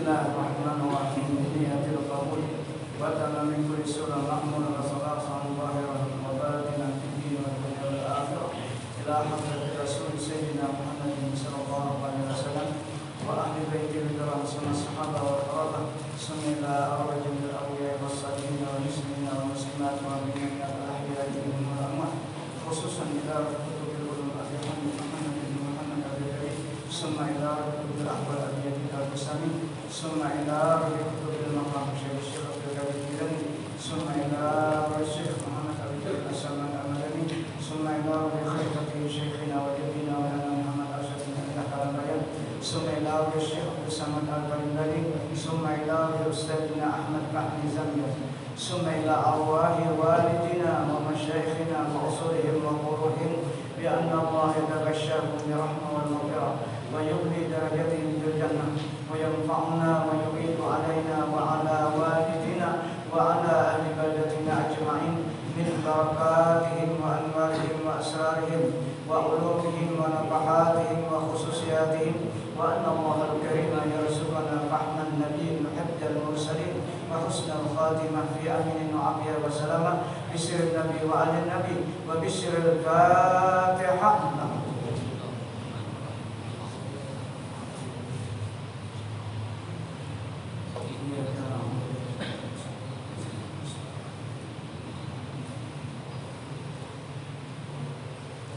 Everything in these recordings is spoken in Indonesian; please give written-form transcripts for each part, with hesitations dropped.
Bismillahirrahmanirrahim. Niyatil qabul wa tamamin kulli surah ma'mur wa salatan zahiratan wa batinan fid din wa dunya wal akhirah ila hadrati rasul sayyidina Muhammadin sallallahu alaihi wasallam wa ahli baitihi wa sahaba wa qaraba sunna ar-rajul al-awliya wa salihin wa muslimin wa muslimat wa mu'minin al ahya'i minhum wal amwat khususan ila kutubil ulum al-ilm Muhammad bin Muhammad al-Karim summa ila kutubil ahwal al-yadid al-Qusami summa ila kutubil maqam Syekh al-Kabir summa ila Syekh Muhammad al-Asman al-Madani summa ila khairati Syekhina wa jadina wa lana Muhammad al-Syafin al-Bayan summa ila Syekh al-Samad al-Barindali summa ila Ustadzina Ahmad Fahmi Zamiyah summa ila arwahi walidina wa masyayikhina wa usulihim wa quruhim bi anna Allah yatabashshahum bi rahmah wal maghfirah wa yu'li darajatihim fil jannah wa yanfa'una wa yu'idu alaina wa ala walidina wa ala ahli baldatina ajma'in min barakatihim wa anwarihim wa asrarihim wa ulumihim wa nafahatihim wa khususiyatihim wa anna Allah al-Karim yarzuqana fahman nabiyyin muhaddal mursalin wa husnal khatimah fi aminin wa afiyah wa salamah bisiril nabi wa alin nabi wa bisiril fatihah.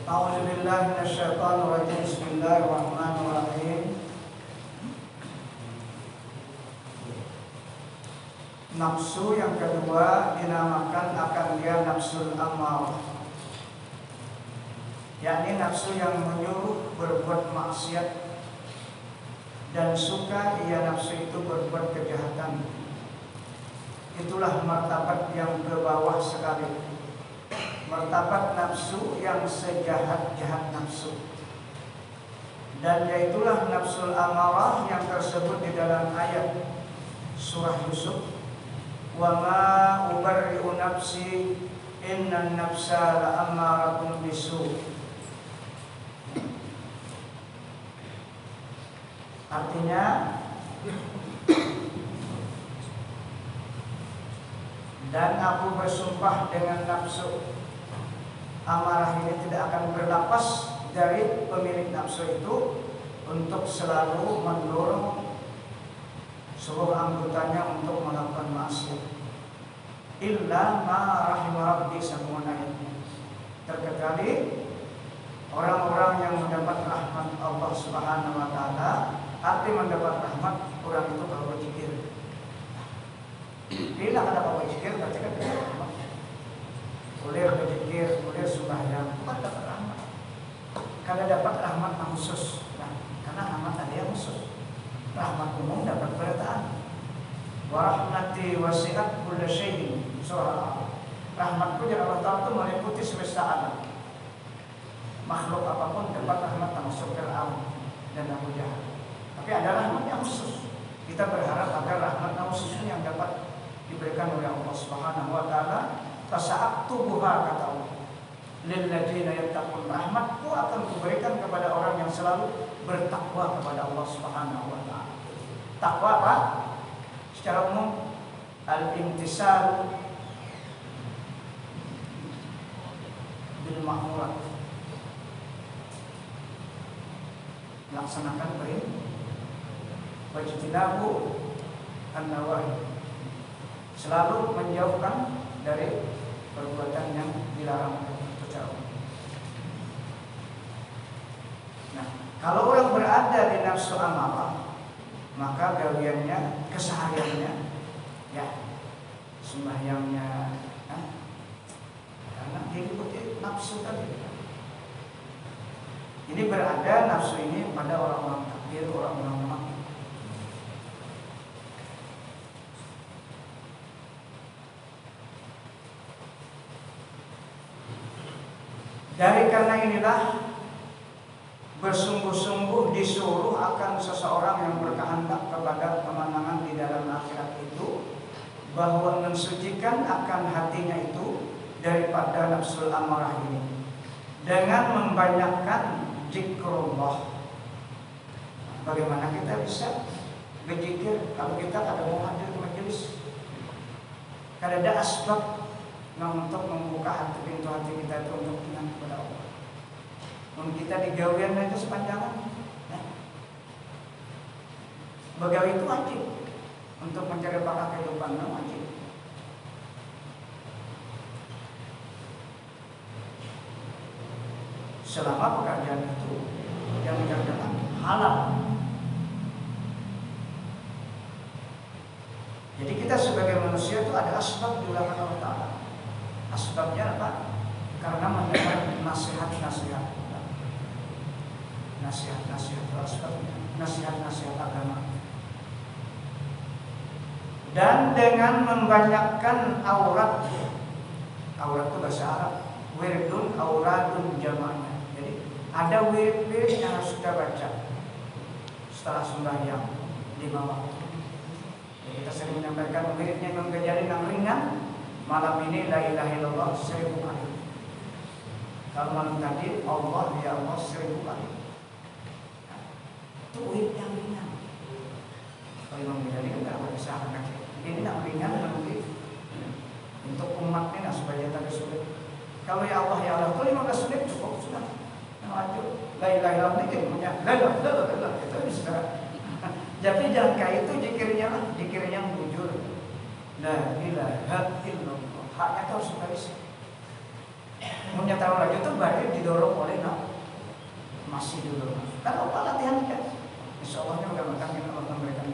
A'udzu billahi minasyaitonir rajim. Bismillahirrahmanirrahim. Nafsu yang kedua dinamakan akan dia nafsul ammarah, yakni nafsu yang menyuruh berbuat maksiat dan suka ia nafsu itu berbuat kejahatan. Itulah martabat yang ke bawah sekali, martabat nafsu yang sejahat-jahat nafsu. Dan yaitulah nafsul amarah yang tersebut di dalam ayat surah Yusuf, wa ma ubarri'u nafsi innan nafsa la'ammaratun bisu. Artinya dan aku bersumpah dengan nafsu amarah ini tidak akan berlepas dari pemilik nafsu itu untuk selalu mendorong seluruh anggotanya untuk melakukan maksiat. Illa ma rahimah rabbi, sambungan ayatnya. Terkecuali orang-orang yang mendapat rahmat Allah Subhanahu wa taala. Arti mendapat rahmat orang itu kalau berzikir. Bila ada apa berzikir berarti kan dapat rahmat. Boleh berzikir, boleh sembahyang, bukan dapat rahmat. Kalau dapat rahmat khusus, nah, karena rahmat ada yang khusus. Rahmat umum dapat perkataan. Wa rahmati wasi'at kulla syai'in. Surah rahmatku yang Allah Ta'ala itu meliputi semesta alam. Makhluk apapun dapat rahmat termasuk Fir'aun dan Abu Jahal. Tapi ada rahmat yang khusus. Kita berharap agar rahmat khusus yang dapat diberikan oleh Allah Subhanahu wa taala. Fasa'aktubuha, kata Allah, lilladzina yattaqun. Rahmatku akan kuberikan kepada orang yang selalu bertakwa kepada Allah Subhanahu wa taala. Takwa apa? Secara umum al-imtisal bil ma'murat, melaksanakan perintah, wajtinabu an-nawahi, selalu menjauhkan dari perbuatan yang dilarang secara umum. Nah, kalau orang berada di nafsu amarah, maka gawiannya, kesehariannya, ya, sembahyangnya, karena diikuti nafsu tadi. Ini berada nafsu ini pada orang-orang kafir, orang-orang munafik. Dari karena inilah bersungguh-sungguh disuruh akan seseorang yang berkehendak kepada kemenangan di dalam akhirat itu, bahwa mensucikan akan hatinya itu daripada nafsul amarah ini dengan membanyakkan zikrullah. Bagaimana kita bisa berzikir kalau kita kada mau hadir ke majelis. Kada ada asbab untuk membuka hati, pintu hati kita itu untuk ingat kepada Allah. Mungkin kita digawian itu sepanjangan. Begawi itu wajib untuk mencari bakat kehidupan, wajib. Selama pekerjaan itu yang dikerjakan halal. Jadi kita sebagai manusia itu ada asbab di belakang Allah Ta'ala. Asbabnya apa? Karena mendengar nasihat-nasihat asbabnya, nasihat-nasihat agama. Dan dengan membanyakkan aurat itu bahasa Arab, wirdun auradun jamaknya. Jadi ada wirid-wirid yang harus kita baca setelah sembahyang 5 waktu. Jadi kita sering menyampaikan wiridnya Imam Ghazali yang ringan. Malam ini la ilaha illallah 1000 kali. Kalau malam tadi Allah ya Allah 1000 kali. Nah, itu wirid yang ringan. Kalau Imam Ghazali kan tidak bisa akan ini yang ringan nanti untuk umatnya supaya tak sulit. Kalau ya Allah ya Allah, kalau 15 menit cukup sudah. Lanjut. La ilaha illallah ini punya. La itu bisa. Jadi jangan kayak itu zikirnya lah, zikir yang jujur. La ilaha illallah. Haknya itu harus kita isi. Menyatakan lagi itu berarti didorong oleh masih didorong. Kalau latihan kan, insya Allahnya udah makan kita akan memberikan.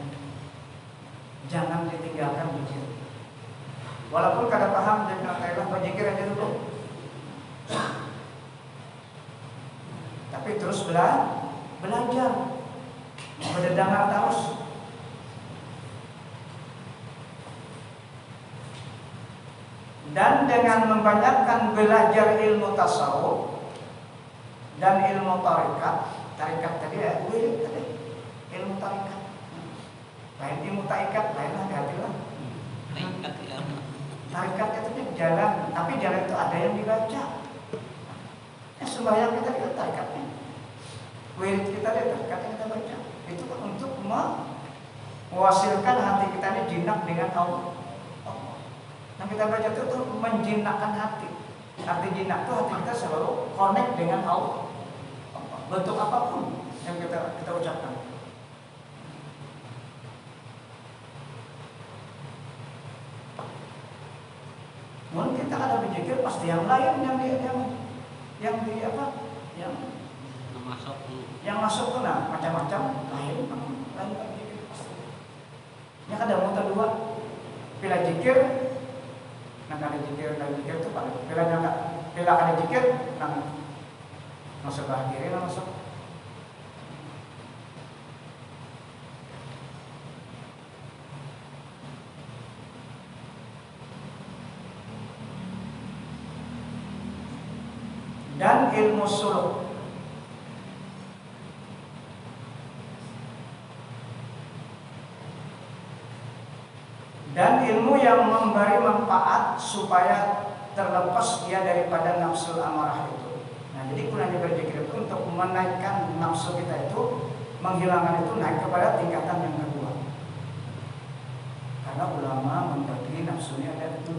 Jangan ditinggalkan zikir. Walaupun kada paham dan kailah berzikir aja dulu. Tapi terus belajar, mendengar terus. Dan dengan membanyakkan belajar ilmu tasawuf dan ilmu tarikat tadi ya, ilmu tarikat. Lain ilmu tarikat, lain hati-hati lah. Tarikat itu jalan, tapi jalan itu ada yang dibaca. Sembahyang kita lihat tarikatnya, wirid kita lihat tarikat yang kita baca. Itu kan untuk mewakilkan hati kita ini jinak dengan Allah. Yang kita baca itu tuh menjinakkan hati. Arti jinak itu hati kita selalu connect dengan Allah. Bentuk apapun yang kita ucapkan. Mungkin kita ada berzikir pasti yang lain yang masuk tuh nah macam-macam lain berzikir pasti. Yang ada muter dua, pilih zikir, nah kada zikir itu paling pilih kada zikir, nah masuk kiri, masuk. Dan ilmu suluk. Dan ilmu yang memberi manfaat supaya terlepas dia daripada nafsu amarah itu. Nah, jadi gunanya berzikir itu untuk menaikkan nafsu kita itu, menghilangkan itu naik kepada tingkatan yang kedua. Karena ulama membagi nafsunya ada 7.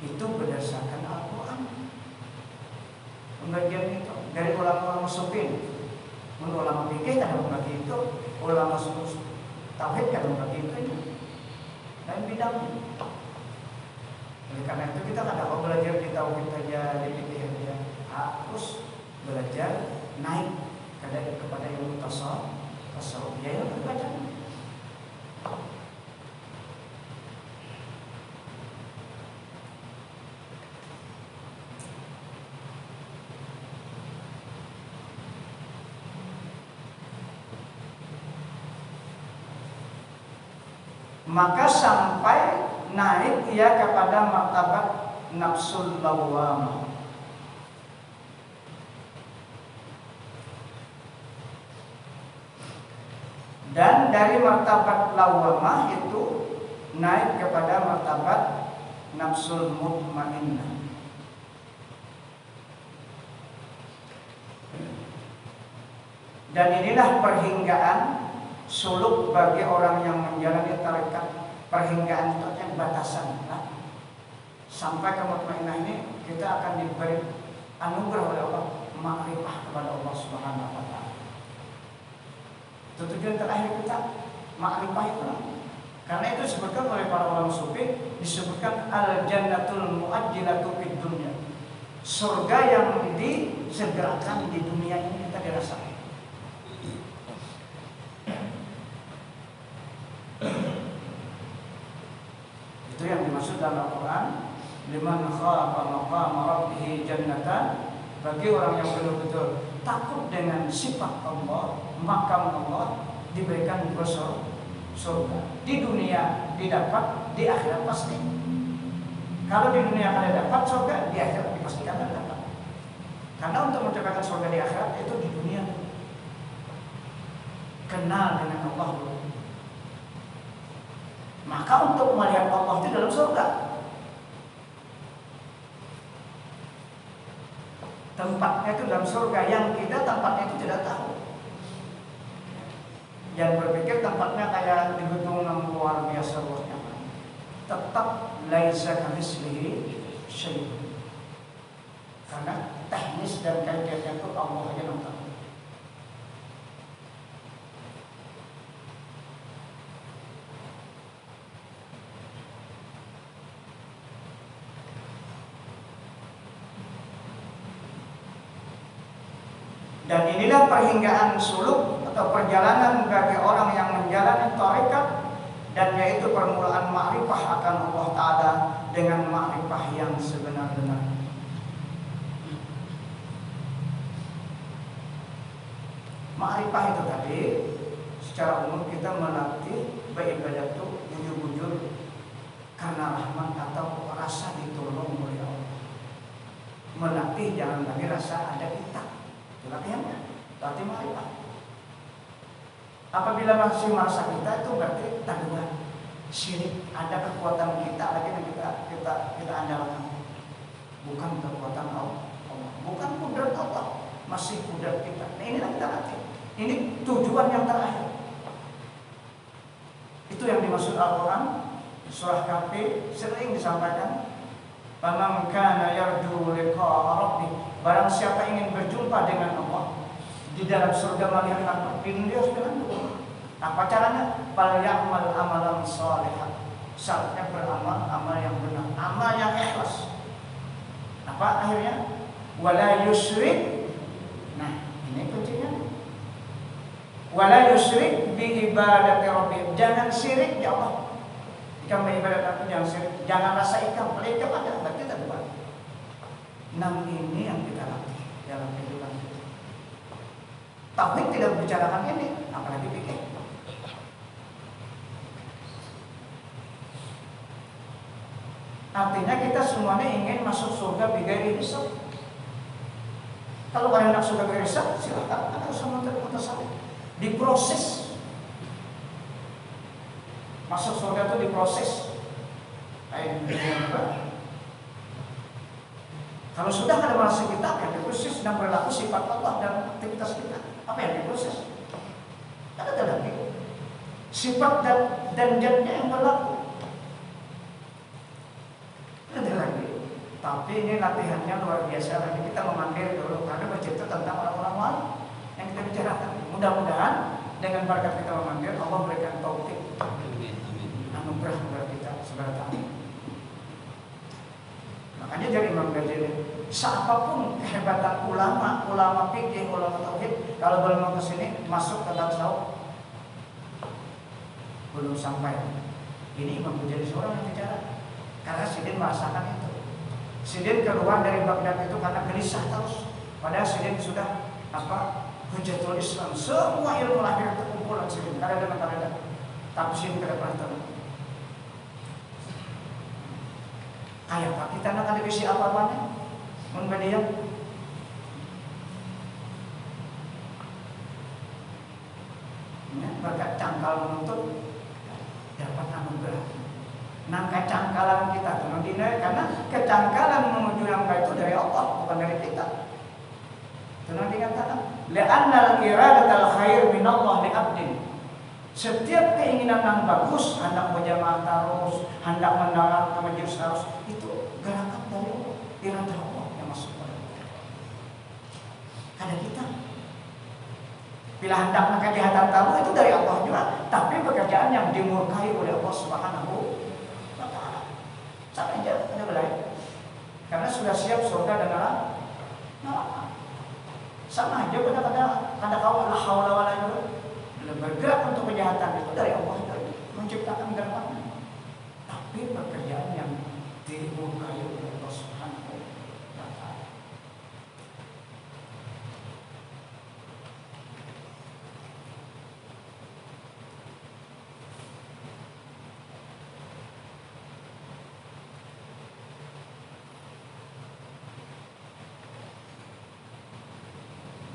Itu berdasarkan Al-Quran. Pembagian itu dari ulama-ulama sufin, ulama fikih kan membagi itu, ulama tauhid kan membagi itu dan bidang. Oleh karena itu kita kada mau belajar di tauhid saja, di fikih saja, harus belajar naik kepada ilmu tasawuf, ya yang terbaca. Maka sampai naik ia kepada martabat nafsul lawwamah. Dan dari martabat lawwamah itu naik kepada martabat nafsul mutmainnah. Dan inilah perhinggaan suluk bagi orang yang menjalani tarekat perhinggaan itu yang batasan. Nah, sampai ke mutmainnah ini kita akan diberi anugerah oleh Allah makrifah kepada Allah Subhanahu wa taala. Itu tujuan terakhir kita, makrifah itu. Karena itu disebutkan oleh para ulama sufi, disebutkan al-jannatul mu'ajjilatu fid dunya. Surga yang disegerakan di dunia ini kita dirasakan. Itu yang dimaksud dalam Al-Quran, liman khafa maqama rabbih jannatan, bagi orang yang betul-betul takut dengan sifat Allah, makam Allah, diberikan surga. Di dunia didapat, di akhirat pasti. Kalau di dunia kalian dapat surga, di akhirat dipastikan kalian dapat. Karena untuk mendapatkan surga di akhirat itu di dunia kenal dengan Allah dulu. Maka untuk melihat Allah itu dalam surga. Tempatnya itu dalam surga, yang kita tempatnya itu tidak tahu. Yang berpikir tempatnya kayak di gedung yang luar biasa luasnya, tetap laisa kamitslihi syai'un. Karena teknis dan kaidahnya itu Allah aja yang tahu. Dan inilah perhinggaan suluk atau perjalanan bagi orang yang menjalani tarekat, dan yaitu permulaan ma'rifah akan Allah Ta'ala dengan ma'rifah yang sebenar-benarnya. Ma'rifah itu tadi secara umum kita melatih beribadah itu bujur-bujur karena rahmat atau rasa ditolong oleh Allah. Melatih jangan lagi rasa ada kita. Latihannya, latih ma'rifah. Apabila masih merasa kita itu berarti tanggungan syirik, ada kekuatan kita lagi yang kita andalkan. Bukan kekuatan Allah, bukan kudrat Allah, masih kudrat kita. Nah, inilah kita latih. Ini tujuan yang terakhir. Itu yang dimaksud Al-Quran surah Kafir sering disampaikan. Faman kana yarju liqa'a rabbih, barang siapa ingin berjumpa dengan Allah di dalam surga melihat Allah, ini dia harus dengan doa. Apa caranya? Fal ya'mal amalan shalihan. Syaratnya beramal amal yang benar, amal yang ikhlas. Apa akhirnya? Wala yusyrik. Nah, ini kuncinya. Wala yusyrik bi ibadati rabbih. Jangan syirik ya Allah. Jika beribadat aku jangan syirik, jangan rasa ikam, kalau ikam ada, berarti kita buat. 6 ini yang kita latih dalam kehidupan kita. Tauhid tidak membicarakan ini, apalagi fikih. Artinya kita semuanya ingin masuk surga bighairi hisab. Kalau kalian nak surga bighairi hisab, silakan, ada usaha mutasawwif. Diproses. Masuk surga itu diproses. Kalau sudah ada masuk kita, yang diproses sedang berlaku sifat Allah dalam aktivitas kita. Apa yang diproses? Ada lagi sifat dan zatnya yang berlaku. Ada lagi. Tapi ini latihannya luar biasa. Lagi kita memanggil dulu karena bercerita tentang orang-orang lain yang kita bicarakan. Mudah-mudahan dengan berkat kita memanggil, Allah berikan taufik, anugerah kepada kita sebagai. Makanya dari Imam Ghazali, siapapun kehebatan ulama fikih, ulama tauhid, kalau belum ke sini masuk ke tasawuf belum sampai. Ini Imam Ghazali seorang yang bicara, karena Sidin merasakan itu. Sidin keluar dari Baghdad itu karena gelisah terus. Padahal Sidin sudah Hujjatul Islam, semua ilmu lahir terkumpulan Sidin, kada ada. Tapi Sidin tidak pernah tahu. Kayak Pak, kita nak ada visi apa-apanya membeli yang berkat cangkal menuntut dapat anugerah. Nangka cangkalan kita kemudian karena kecangkalan menuju yang baik itu dari Allah, bukan dari kita. Itu nanti katakan, li'anna al-iradatal khair min Allah li 'abdin. Setiap keinginan yang bagus, hendak berjamaah terus, hendak mendengar ke majelis terus, itu gerakan dari Allah, iradah Allah yang masuk pada kita. Karena kita bila hendak kejahatan kamu itu dari Allah juga, tapi pekerjaan yang dimurkai oleh Allah Subhanahu wa Ta'ala. Sama aja, ada belai. Karena sudah siap surga dan neraka. Sama aja pada kau la haula wala quwwata bergerak untuk kejahatan itu dari Allah dari menciptakan gerakan. Tapi pekerjaan yang dimurkai oleh Allah Subhanahu wa Ta'ala.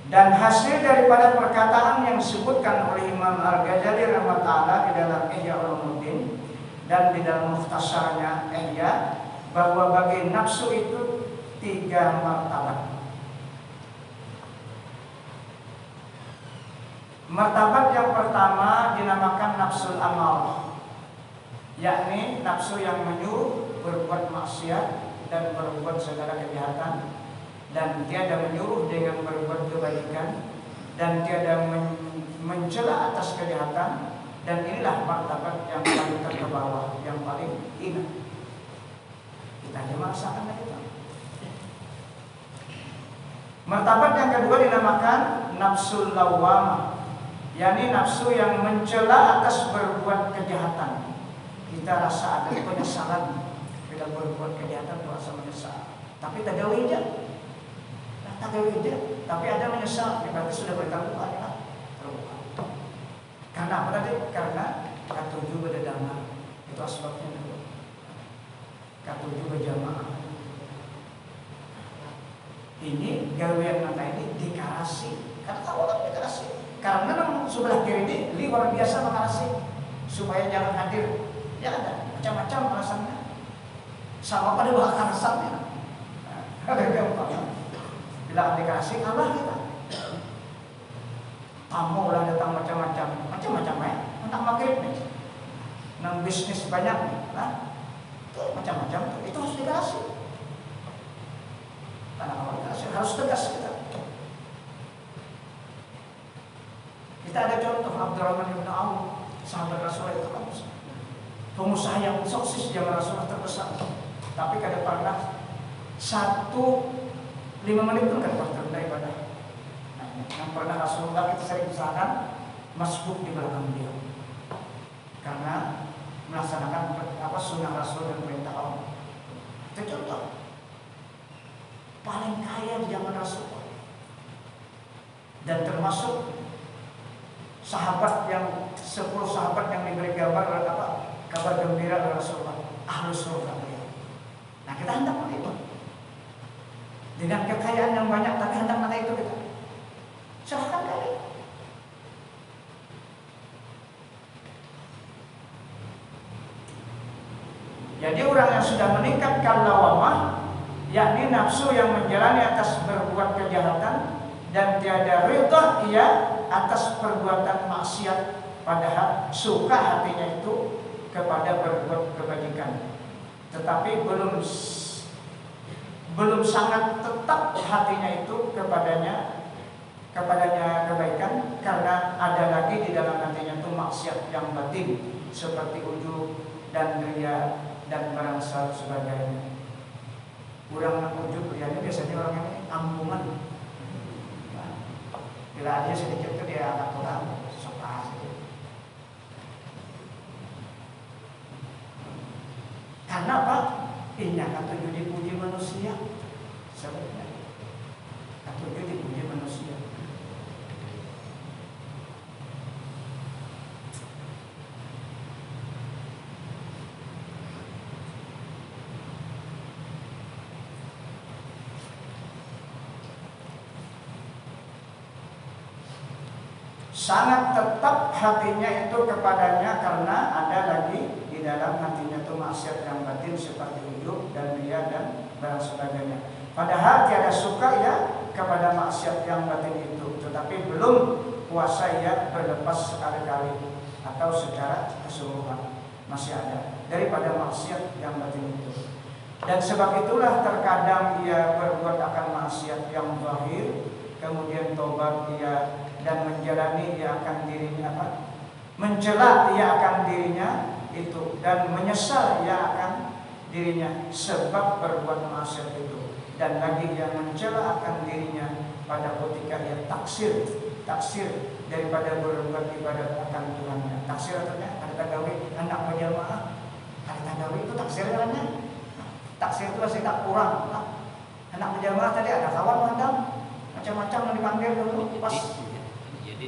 Dan hasil daripada perkataan yang disebutkan oleh Imam Al-Ghazali rahimahullah di dalam Ihya Ulumuddin dan di dalam mukhtasarnya Ihya, bahwa bagi nafsu itu 3 martabat. Martabat yang pertama dinamakan nafsul amarah, yakni nafsu yang menyuruh berbuat maksiat dan berbuat segala kejahatan, dan tiada menyuruh dengan berbuat kebajikan, dan tiada mencela atas kejahatan. Dan inilah martabat yang paling terbawah, yang paling ingat. Kita hanya merasakan itu. Martabat yang kedua dinamakan nafsul lawwamah, yakni nafsu yang mencela atas berbuat kejahatan. Kita rasa ada penyesalan bila berbuat kejahatan, rasa menyesal, tapi tak ada wajah. Tak ada, tapi ada menyesal, berarti sudah bertanggung jawab. Karena apa tadi? Karena katuju berdamai, itu asbabnya. Katuju berjamaah. Ini gawean nata ini dikarasi. Karena tahu orang dikarasi. Karena sebelah kiri ini luar biasa mengarasi supaya jangan hadir. Ya ada macam-macam alasannya. Sama pada bahkan alasannya. Ada gampang. Bila aplikasi kalah kita. Tamu lah datang macam-macam tentang maghrib nih. Nang bisnis banyak nih, nah, itu macam-macam itu harus dikasih. Karena kalau dikasih harus tegas kita. Kita ada contoh Abdurrahman bin Auf, sahabat Rasulullah itu kan pengusaha yang sukses zaman Rasulullah terbesar. Tapi kadang pernah 5 menit pun kan tertunda ibadah. Nah, yang pernah Rasulullah itu sering usahakan masbuk di belakang beliau, karena melaksanakan sunnah Rasul dan perintah Allah. Itu contoh paling kaya di zaman Rasulullah, dan termasuk sahabat yang 10 sahabat yang diberi kabar gembira oleh Rasulullah, ahlus surga beliau. Nah, kita hendak begitu. Dengan kekayaan yang banyak, tapi hendak mana itu kita silahkan kali. Jadi orang yang sudah meningkatkan lawamah, yakni nafsu yang menjalani atas berbuat kejahatan dan tiada ridha ia atas perbuatan maksiat, padahal suka hatinya itu kepada berbuat kebajikan, tetapi belum sangat tetap hatinya itu kepadanya kebaikan, karena ada lagi di dalam hatinya itu maksiat yang batin seperti ujub dan riya dan merasa sebagainya. Kurang ujub riya biasanya orang ini ampungan. Nah, bila dia sedikit itu dia akan kurang sopan. Karena apa? Ini akan tujuh dipuji manusia. Sebenarnya akan tujuh dipuji manusia. Sangat tetap hatinya itu kepadanya, karena ada lagi di dalam hatinya itu maksiat yang batin seperti ujub dan riya dan sebagainya. Padahal tiada suka ya kepada maksiat yang batin itu, tetapi belum puasa ia berlepas sekali-kali atau secara keseluruhan masih ada daripada maksiat yang batin itu. Dan sebab itulah terkadang ia berbuat akan maksiat yang zahir, kemudian tobat ia dan menjalani ia akan dirinya mencela ia akan dirinya itu dan menyesal ia akan dirinya sebab berbuat maksiat itu, dan lagi ia mencela akan dirinya pada ketika ia taksir daripada berbuat ibadat akan Tuhannya. Taksir artinya ada tagawi anak berjamaah, ada tagawi itu taksir namanya. Taksir itu masih tak kurang. Anak berjamaah tadi ada kawan madam macam-macam yang dipanggil dulu pas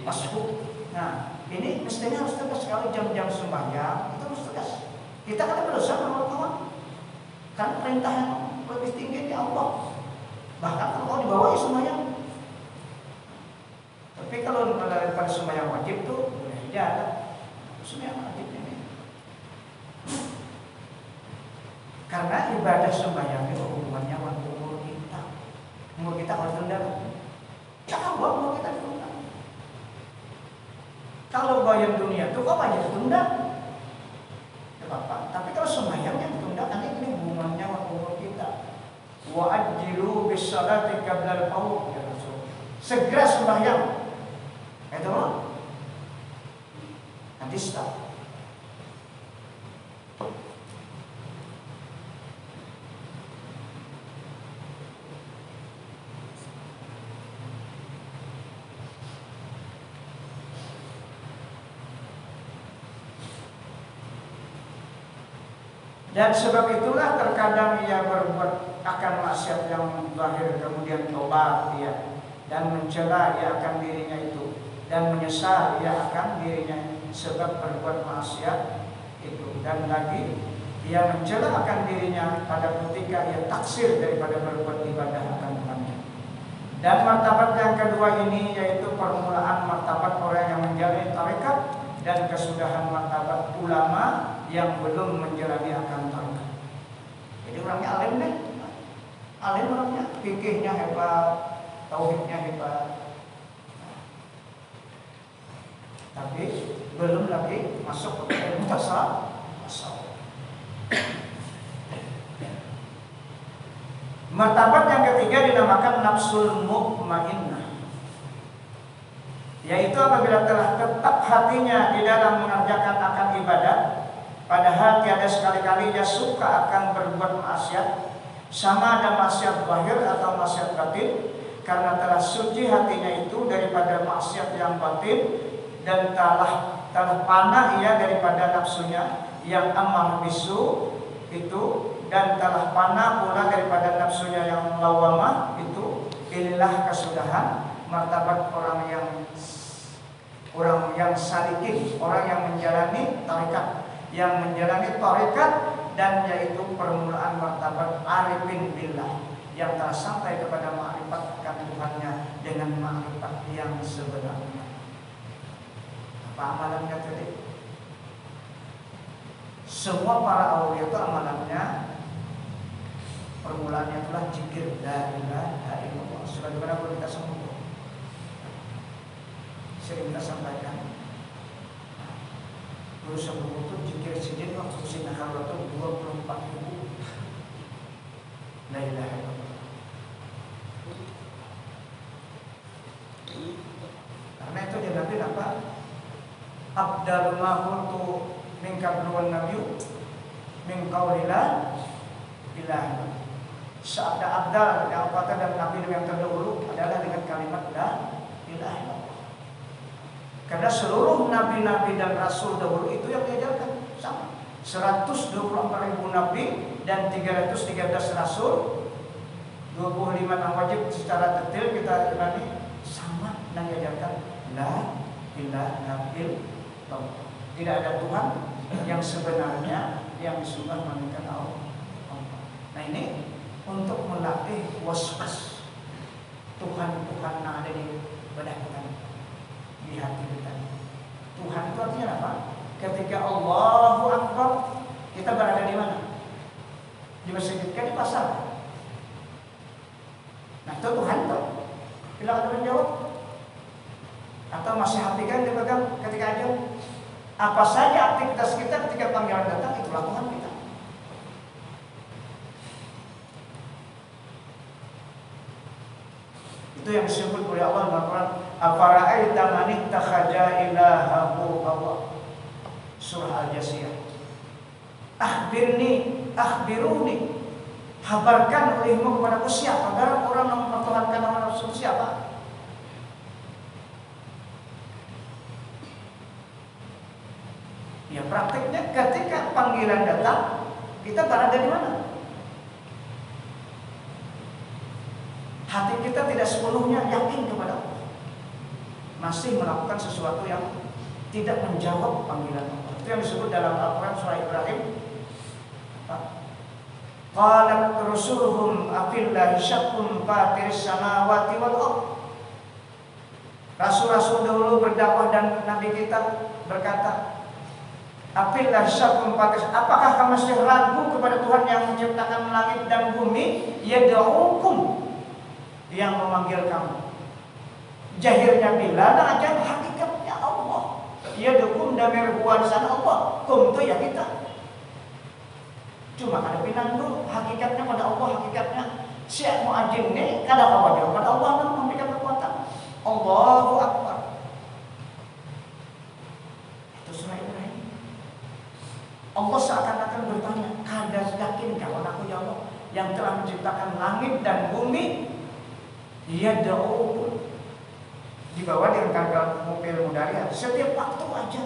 masuk. Nah, ini mestinya harus tegas sekali jam-jam sembahyang itu harus tegas. Kita kan berusaha kawan-kawan. Kan perintah yang lebih tinggi di Allah. Bahkan kalau dibawa sembahyang. Tapi kalau pada sembahyang wajib tuh boleh aja ada sembahyang wajib ini. Karena ibadah sembahyang itu hubungannya sama umur kita. Umur kita harus ditunda. Jangan buat umur kita ditunda. Kalau bayar dunia itu kok aja ditunda? Tidak apa-apa. Tapi kalau sembahyangnya ditunda, nanti ini hubungannya sama umur kita. Wa ajjilu bis salati qabla al-maut ya Rasul. Segera sembahyang. Itu nanti stop. Dan sebab itulah terkadang ia berbuat akan maksiat yang zahir, kemudian tobat ia dan mencela ia akan dirinya itu dan menyesal ia akan dirinya sebab berbuat maksiat itu, dan lagi ia mencela akan dirinya pada ketika ia taksir daripada berbuat ibadah akan Tuhannya. Dan martabat yang kedua ini yaitu permulaan martabat orang yang menjalani tarekat dan kesudahan martabat ulama yang belum menjalani akan tarekat. Jadi orangnya alim deh, alim orangnya, fikihnya hebat, tauhidnya hebat, tapi belum lagi masuk ke ilmu tasawuf. Martabat yang ketiga dinamakan nafsul mutmainnah, yaitu apabila telah tetap hatinya di dalam mengerjakan akan ibadah, padahal tiada sekali-kali ia suka akan berbuat maksiat, sama ada maksiat zahir atau maksiat batin, karena telah suci hatinya itu daripada maksiat yang batin, dan telah panah ia daripada nafsunya yang amar bisu itu, dan telah panah pula daripada nafsunya yang lawamah itu. Inilah kesudahan martabat orang yang salikin, orang yang menjalani tarekat, dan yaitu permulaan martabat arifin billah yang telah sampai kepada ma'rifat akan Tuhannya dengan ma'rifat yang sebenarnya. Apa amalannya tadi? Semua para aulia itu amalannya permulaannya itulah zikir la ilaha illallah. Sebagaimana kalau kita semua sering kita sampaikan, dulu sebelum itu zikir sijin waktu sini kalau itu 24.000 la ilaha illallah. Karena itu dia nabi apa? Abdal ma kuntu min qablu wan nabiyyu min qauli la ilaha illallah. Sabda abdal yang kata dan nabi yang terdahulu adalah dengan kalimat la ilaha illallah. Karena seluruh nabi-nabi dan rasul dahulu itu yang diajarkan sama. 124.000 nabi dan 313 rasul, 25 yang wajib secara detail kita imani, sama yang diajarkan la ilaha illallah. Tidak ada Tuhan yang sebenarnya yang disembah melainkan Allah. Nah ini untuk melatih was-was Tuhan-Tuhan yang ada di benak kita, di hati kita. Tuhan itu artinya apa? Ketika Allahu Akbar, kita berada di mana? Di masjid, di pasar. Nah itu Tuhan tuh. Bila ada menjawab, atau Atau masih hati kan dipegang ketika ajal? Apa saja aktivitas kita ketika panggilan datang, itu lakukan kita. Itu yang disebut oleh Allah dalam Al-Quran, afara'aita man ittakhadha ilahahu hawa. Surah Al-Jasiyah. Akhbiruni, habarkan olehmu kepadaku siapa orang yang mempertuhankan hawa nafsu, siapa? Ya praktiknya ketika panggilan datang, kita berada di mana? Hati kita tidak sepenuhnya yakin kepada Allah, masih melakukan sesuatu yang tidak menjawab panggilan Allah. Itu yang disebut dalam Al-Quran surah Ibrahim. Qalat rusuluhum afillahi syakkun fatiris samawati wal ardh. Rasul-rasul dahulu berdakwah dan Nabi kita berkata, Afillahi syakkun fatiris, apakah kamu masih ragu kepada Tuhan yang menciptakan langit dan bumi? Yad'ukum, yang memanggil kamu. Jahirnya bila aja hakikatnya Allah. Yad'ukum damir huwa sana Allah. Kum itu ya kita. Cuma ada pinang dulu, hakikatnya pada Allah, hakikatnya Syekh Mu'adzin ini kada kawajar pada Allah yang memberikan kekuatan. Allahu Akbar. Itu surah Ibrahim. Allah seakan-akan bertanya, kada yakin kawan aku ya Allah yang telah menciptakan langit dan bumi? Yad'ukum. Di bawah dengan kata muf'il mudhari', setiap waktu aja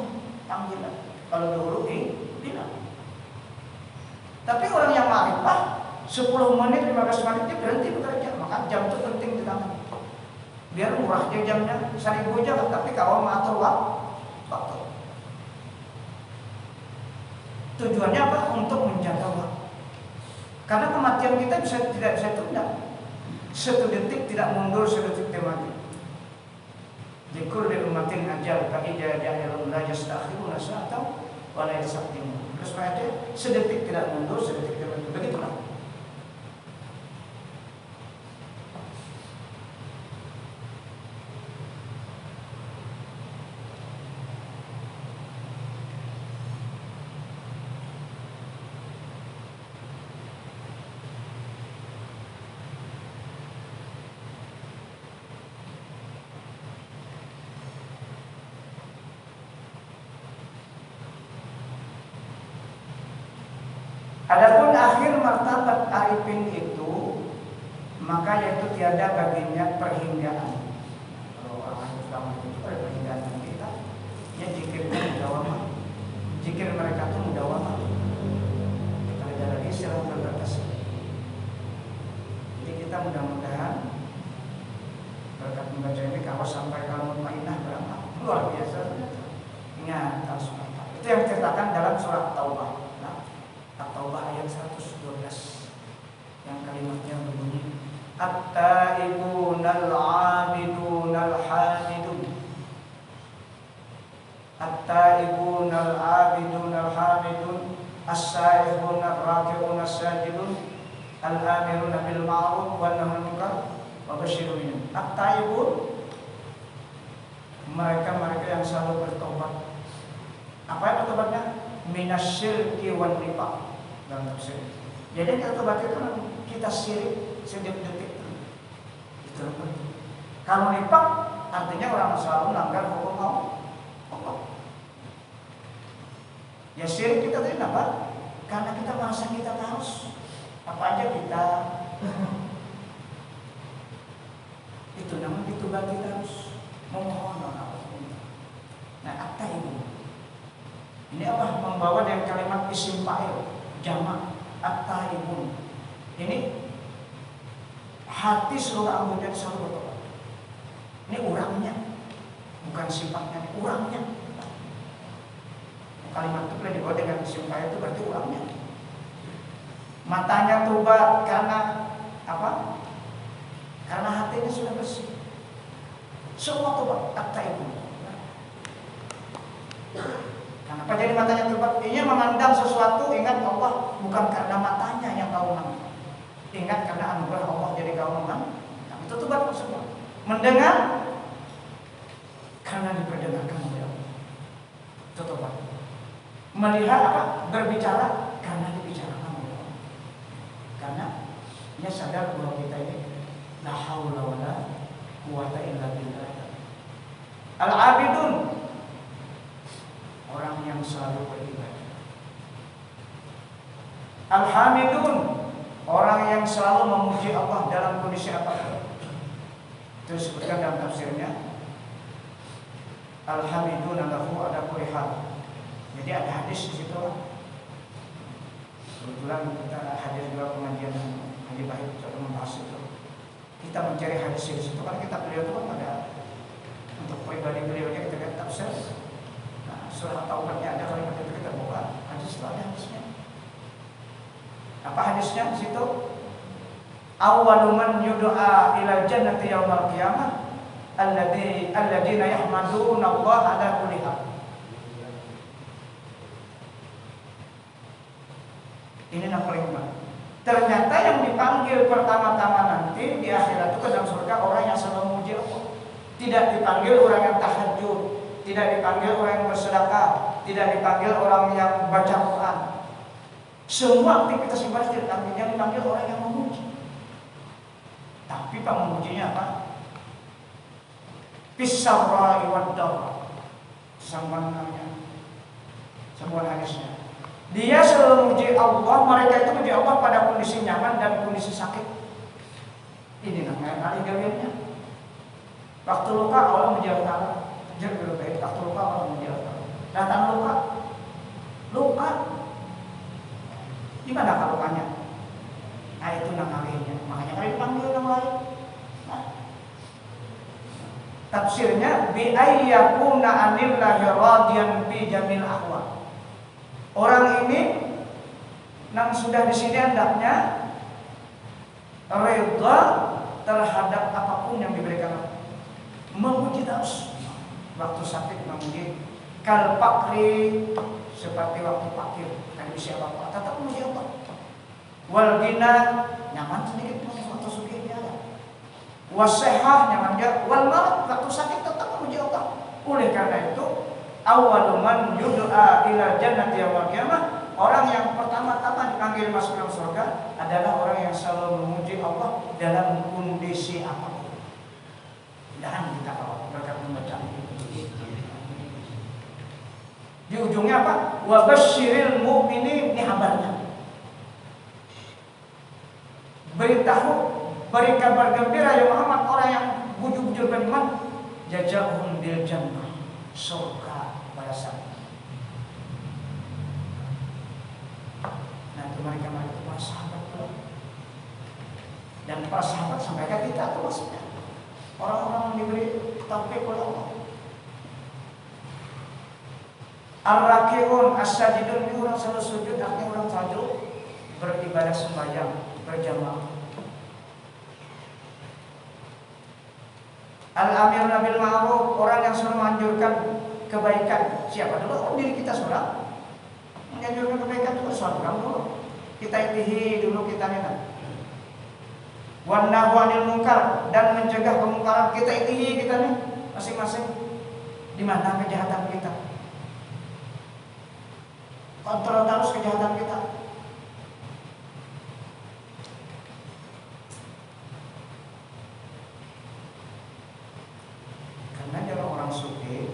panggilan. Kalau dahulu bilang. Tapi orang yang ma'rifah 10 menit, 15 menit dia berhenti bekerja. Maka jam itu penting di tangan. Biar murah aja jamnya, 1000 aja, tapi kalau mengatur waktu. Tujuannya apa? Untuk menjaga waktu. Karena kematian kita tidak bisa tunda. 1 detik tidak mundur, 1 detik dia mati. Likulli ummatin ajal, fa idza ja'a la yastakhiruna sa'atan wa la yastaqdimun. Terus aja sedetik tidak mundur, sedetik tidak maju. Begitulah. Adapun akhir martabat arifin itu, maka yaitu tiada baginya perhinggaan. Kalau orang Islam itu ada perhinggaan kita, ya zikirnya mudawamah. Zikir mereka itu mudawamah. Kita lihat lagi secara berbatas. Jadi kita mudah-mudahan berkat membaca ini, kalau sampai kalau mutmainah berapa luar biasa. Ingat itu yang diceritakan dalam surat Taubah. At-Taubah ayat 112 yang kalimatnya berbunyi At-taibunal abidunal hamidun. At-taibunal abidunal hamidun, as-saihunal raki'unal sajidun, al-amiruna bil ma'ruf wa nahyun munkar wa basyirul mu'minin. At-taibun, mereka yang selalu bertobat. Apa yang bertobatnya? Minasyirki wan nifaq dalam tafsir. Jadi kita tobat itu kita syirik setiap detik. Itu. Kalau nifaq artinya orang selalu melanggar hukum Allah. Ya syirik kita tadi apa? Karena kita merasa kita harus apa aja kita. Itu namanya ditobat, kita harus memohon Allah. Nah, apa ini? Ini apa? Membawa dari kalimat isim fa'il jamak at-taibun. Ini hati seluruh anggota selalu bertobat. Ini orangnya, bukan sifatnya, orangnya. Kalimat itu bila dibawa dengan isim fa'il itu berarti orangnya. Matanya tobat karena apa? Karena hatinya sudah bersih. Semua tobat at-taibun. Kenapa jadi matanya tobat? Ia memandang sesuatu, ingat Allah, bukan karena matanya yang kau memandang. Ingat karena anugerah Allah jadi kau memandang. Itu tobat semua. Mendengar Karena diperdengarkan oleh Allah. Coba. Melihat apa? Berbicara karena dibicarakan oleh Allah. Karena dia sadar bahwa kita ini la haula wala quwata illa billah. Al-abidun, orang yang selalu beribadah. Al-hamidun, orang yang selalu memuji Allah dalam kondisi apapun. Itu disebutkan dalam tafsirnya. Al-hamidun lahu ada kulli hal. Jadi ada hadis di situ. Kebetulan kita hadir juga pengajian Haji Bahid untuk membahas itu. Kita mencari hadis di situ karena kita beliau itu kan ada untuk pribadi beliaunya kita lihat tafsir. Nah, surah Taubatnya ada kalimat itu kita buka hadis itu ada hadisnya. Apa hadisnya di situ? Awwalu man yud'a ila jannati yaumil qiyamah alladziina yahmaduna Allah ala kulli hal. Ini yang paling penting. Ternyata yang dipanggil pertama-tama nanti di akhirat itu ke dalam surga orang yang selalu memuji Allah. Tidak dipanggil orang yang tahajud, tidak dipanggil orang yang bersedekah, tidak dipanggil orang yang baca Quran. Semua aktivitas ibadah tidak dipanggil, yang dipanggil orang yang memuji. Tapi pemujinya apa? Fisarra'i wad-dharra. Semua hadisnya. Dia selalu memuji Allah, mereka itu memuji Allah pada kondisi nyaman dan kondisi sakit. Ini namanya aligawiannya. Waktu luka Allah memuji Allah. Waktu luka Allah memuji Allah. Datang luka. Gimana kalau lukanya? Nah itu namanya. Makanya kalau dipanggil yang lain. Nah. Tafsirnya bi ayyakuna anillahi radiyan fi jamil ahwal. Orang ini yang sudah di sini hendaknya redha terhadap apapun yang diberikan. Memuji terus. Waktu sakit memuji. Kal fakri seperti waktu fakir. Kan bisa apa-apa. Tetap memuji Allah. Wal ghina nyaman sedikit waktu sugih dia ada. Wasehah nyaman dia. Wal marad waktu sakit tetap memuji Allah. Oleh karena itu awwalu man yud'a ila jannati yaumil qiyamah, orang yang pertama-tama dipanggil masuk dalam surga adalah orang yang selalu memuji Allah dalam kondisi apapun. Dan kita kalau berkat membaca di ujungnya apa? Wa basyiril mu'minin, ini kabarnya. Beritahu, beri kabar gembira ya Muhammad orang yang bujur-bujur beriman, jazaohum bil jannah, surga balasan. Nanti mereka para sahabat tuh. Dan para sahabat sampai ke kita tuh maksudnya. Orang-orang yang diberi taufik oleh Allah. Ar-raki'un as-sajidun, ini orang selalu sujud, artinya orang sujud beribadah sembahyang berjamaah. Al-amiruna bil ma'ruf, orang yang selalu menganjurkan kebaikan. Siapa dulu? Oh, diri kita seorang. Menganjurkan kebaikan itu seorang dulu. Kita itihi dulu kita nih. Wan nahyu 'anil munkar, dan mencegah kemungkaran. Kita itihi kita nih masing-masing. Di mana kejahatan kita? Kontrol terus kejahatan kita. Karena kalau orang suci,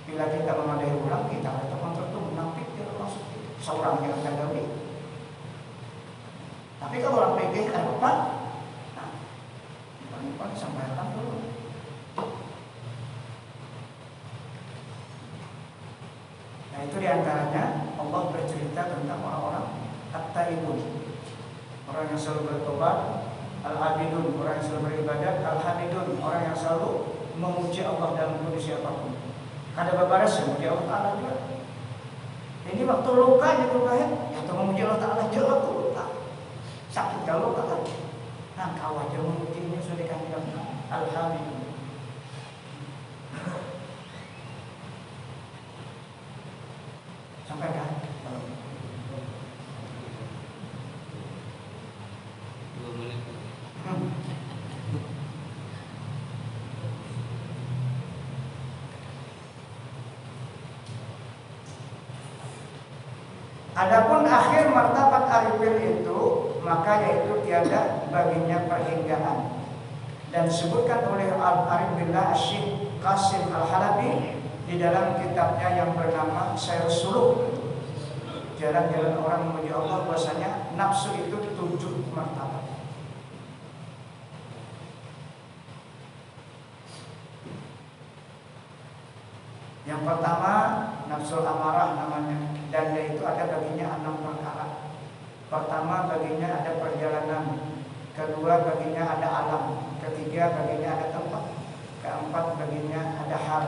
bila kita memadai orang, kita harus kontrol itu menafik dia orang suci. Seorang yang kagawi. Tapi kalau orang PG kita lupa, nah, sampaikan dulu. Nah itu diantaranya Allah bercerita tentang orang-orang at-taibun, orang yang selalu bertobat, al-abidun, orang yang selalu beribadah, al-hamidun, orang yang selalu memuji Allah dalam kondisi apapun. Ada babaras yang memuji Allah Ta'ala juga. Ini waktu luka ya atau memuji Allah Ta'ala juga waktu luka. Sakit kalau luka kan. Nah kau aja memujinya sudah dikatakan al-hamidun. Sampai kan? 2 menit. Adapun akhir martabat arifin itu, maka yaitu tiada baginya perhinggaan. Dan disebutkan oleh Al-Arif Billah Syekh Qasim Al-Halabi di dalam kitabnya yang bernama Sairus Suluk, jalan-jalan orang menuju Allah, bahwasanya nafsu itu 7 martabat. Yang pertama nafsu amarah namanya, dan yaitu ada baginya 6 perkara. Pertama baginya ada perjalanan, kedua baginya ada alam, ketiga baginya ada tempat, keempat baginya ada hal,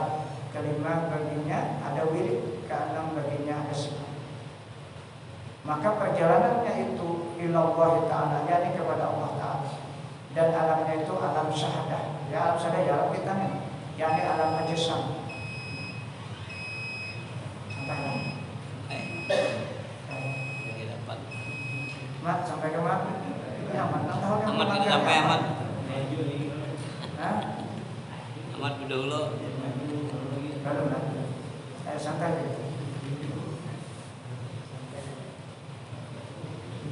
kelima baginya ada wirid, keenam baginya ada sifat. Maka perjalanannya itu ilallah ta'ala, yakni kepada Allah ta'ala. Dan alamnya itu alam syahadah. Ya alam syahadah ya alam kita nih, yakni alam ajsam. Mat sampai ke mana? Amat, Amat sampai amat. Amat dulu. Kalau enggak, santai.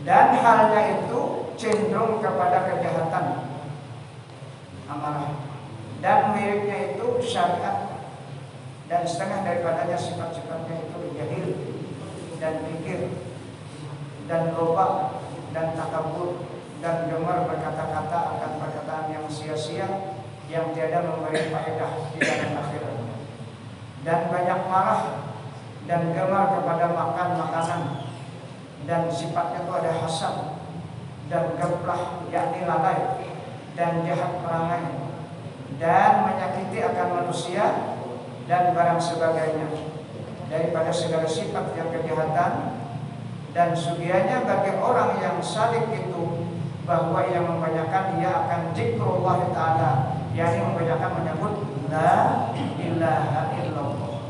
Dan halnya itu cenderung kepada kejahatan, amarah. Dan miripnya itu syariat. Dan setengah daripadanya sifat-sifatnya itu jahil dan pikir dan loba dan takabur dan gemar berkata-kata akan perkataan yang sia-sia yang tiada memberi faedah di dalam akhirat, dan banyak marah dan gemar kepada makan makanan, dan sifatnya itu ada hasad dan gablah yakni lalai dan jahat perangai, dan menyakiti akan manusia dan barang sebagainya daripada segala sifat yang kejahatan. Dan sugianya bagi orang yang salik itu bahwa yang membanyakan dia akan zikrullah ta'ala, yakni membanyakan menyebut la ilaha illallah.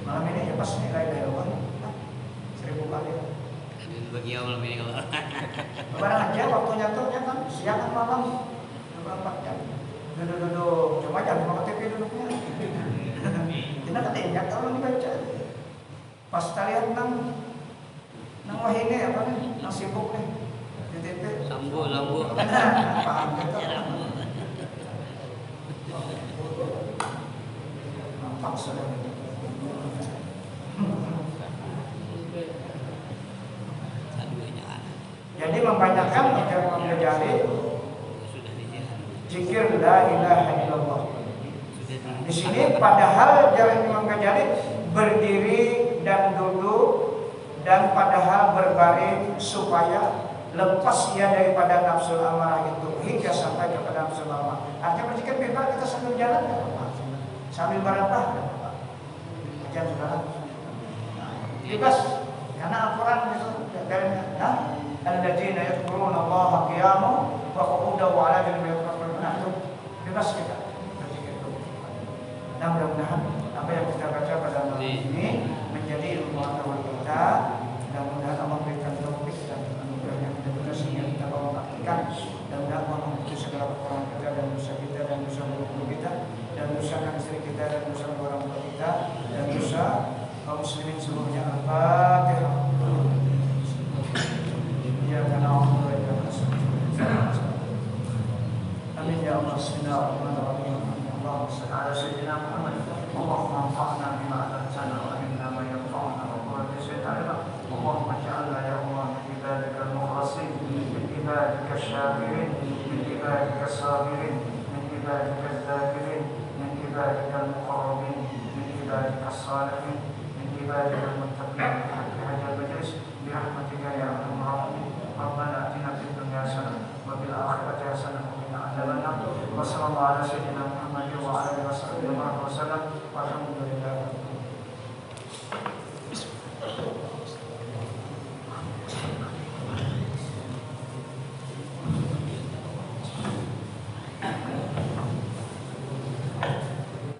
Malam ini ya pas la ilaha illallah 1000 kali. Bagi malam ini kalau barang aja waktunya tuh ya kan siang kan malam 24 jam. Duduk-duduk, cuma jangan pakai TV duduknya. Kita ketinjak kalau dibaca. Pas kita lihat nang wah ini apa nih, nang sibuk nih di TV. Lambu. Paham gitu. Nampak sudah. Jadi membanyakan mempelajari zikir la ilaha illallah. Di sini padahal jalan Imam Ghazali berdiri dan duduk, dan padahal berbaring supaya lepas ia daripada nafsu amarah itu hingga sampai kepada nafsu amarah. Artinya berzikir bebas, kita sambil jalan ya Pak, sambil berapa ya Pak, jangan saudara bebas, karena Al-Quran itu dari alladzina yadhkuruna Allaha qiyaman wa qu'udan wa 'ala junubihim bebas kita. Nah mudah-mudahan apa yang kita baca pada malam ini menjadi ilmu pengetahuan kita. Mudah-mudahan Allah berikan taufik dan anugerahnya benar-benar sehingga kita mau praktikkan. Dan mudah-mudahan Allah mengampuni segala kekurangan kita dan dosa kita dan dosa guru kita dan dosa istri kita dan dosa orang tua kita dan dosa kaum muslimin seluruhnya. Al-Fatihah. Ya karena Allah ya amin ya Allah. Bismillahirrahmanirrahim. اللهم صل على سيدنا محمد. اللهم انفعنا بما علمتنا وعلمنا ما ينفعنا وقنا بشيء علما. اللهم اجعلنا يا الله من عبادك المخلصين، من عبادك الشاكرين، من عبادك الصابرين، من عبادك الذاكرين، من عبادك المقربين، من عبادك الصالحين، من عبادك المتقين بحق هذا المجلس برحمتك يا ارحم الراحمين. ربنا اتنا في الدنيا حسنه وفي الاخره حسنه وقنا عذاب النار. وصلى الله على سيدنا محمد وعلى اله وصحبه وسلم والحمد لله.